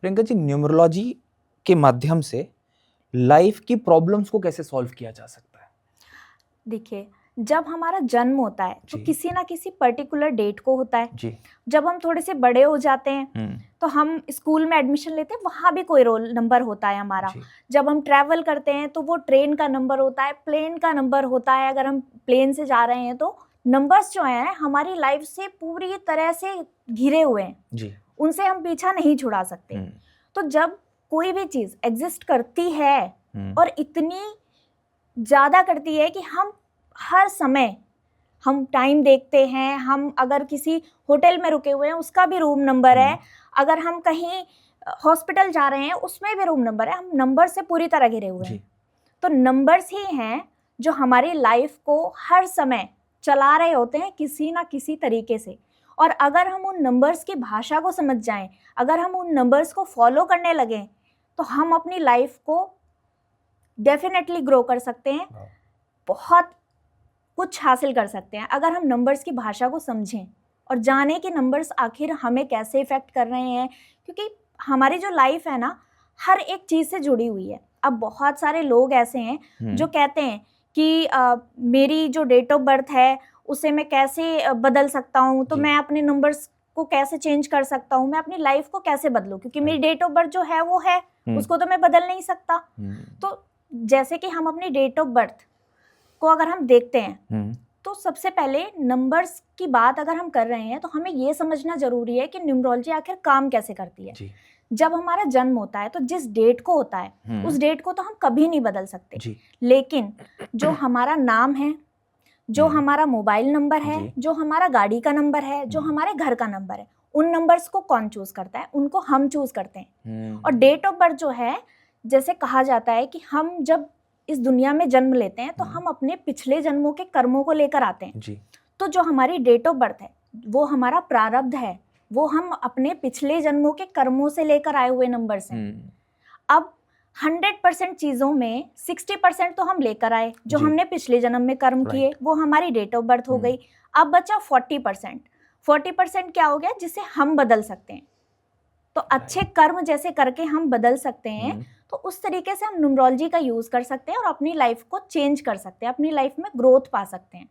Priyanka ji, numerology के माध्यम से लाइफ की प्रॉब्लम्स को कैसे सॉल्व किया जा सकता है? देखिए, जब हमारा जन्म होता है तो जी। किसी ना किसी पर्टिकुलर डेट को होता है। जी। जब हम थोड़े से बड़े हो जाते हैं तो हम स्कूल में एडमिशन लेते हैं, वहाँ भी कोई रोल नंबर होता है हमारा। जी। जब हम ट्रैवल करते हैं तो वो ट्रेन का नंबर होता है, प्लेन का नंबर होता है। अगर हम प्लेन से जा रहे हैं तो नंबर्स जो हैं हमारी लाइफ से पूरी तरह से घिरे हुए हैं। जी। उनसे हम पीछा नहीं छुड़ा सकते। तो जब कोई भी चीज़ एग्जिस्ट करती है और इतनी ज़्यादा करती है कि हम हर समय हम टाइम देखते हैं, हम अगर किसी होटल में रुके हुए हैं उसका भी रूम नंबर है, अगर हम कहीं हॉस्पिटल जा रहे हैं उसमें भी रूम नंबर है, हम नंबर से पूरी तरह घिरे हुए हैं। तो नंबर्स ही हैं जो हमारी लाइफ को हर समय चला रहे होते हैं किसी ना किसी तरीके से। और अगर हम उन नंबर्स की भाषा को समझ जाएं, अगर हम उन नंबर्स को फॉलो करने लगें, तो हम अपनी लाइफ को डेफिनेटली ग्रो कर सकते हैं, बहुत कुछ हासिल कर सकते हैं अगर हम नंबर्स की भाषा को समझें और जानें कि नंबर्स आखिर हमें कैसे इफेक्ट कर रहे हैं। क्योंकि हमारी जो लाइफ है ना, हर एक चीज़ से जुड़ी हुई है। अब बहुत सारे लोग ऐसे हैं जो कहते हैं कि मेरी जो डेट ऑफ बर्थ है उसे मैं कैसे बदल सकता हूँ, तो मैं अपने नंबर्स को कैसे चेंज कर सकता हूँ, मैं अपनी लाइफ को कैसे बदलूँ, क्योंकि मेरी डेट ऑफ बर्थ जो है वो है, उसको तो मैं बदल नहीं सकता। तो जैसे कि हम अपनी डेट ऑफ बर्थ को अगर हम देखते हैं तो सबसे पहले नंबर्स की बात अगर हम कर रहे हैं तो हमें ये समझना जरूरी है कि न्यूमरोलॉजी आखिर काम कैसे करती है। जब हमारा जन्म होता है तो जिस डेट को होता है उस डेट को तो हम कभी नहीं बदल सकते, लेकिन जो हमारा नाम है, जो हमारा मोबाइल नंबर है, जो हमारा गाड़ी का नंबर है, जो हमारे घर का नंबर है, उन नंबर्स को कौन चूज करता है? उनको हम चूज करते हैं। और डेट ऑफ बर्थ जो है, जैसे कहा जाता है कि हम जब इस दुनिया में जन्म लेते हैं तो हम अपने पिछले जन्मों के कर्मों को लेकर आते हैं। तो जो हमारी डेट ऑफ बर्थ है वो हमारा प्रारब्ध है, वो हम अपने पिछले जन्मों के कर्मों से लेकर आए हुए नंबर्स हैं। अब 100% चीज़ों में 60% तो हम लेकर आए, जो हमने पिछले जन्म में कर्म किए वो हमारी डेट ऑफ बर्थ हो गई। अब बचा 40% क्या हो गया जिसे हम बदल सकते हैं। तो अच्छे कर्म जैसे करके हम बदल सकते हैं, तो उस तरीके से हम न्यूमरोलॉजी का यूज कर सकते हैं और अपनी लाइफ को चेंज कर सकते हैं, अपनी लाइफ में ग्रोथ पा सकते हैं।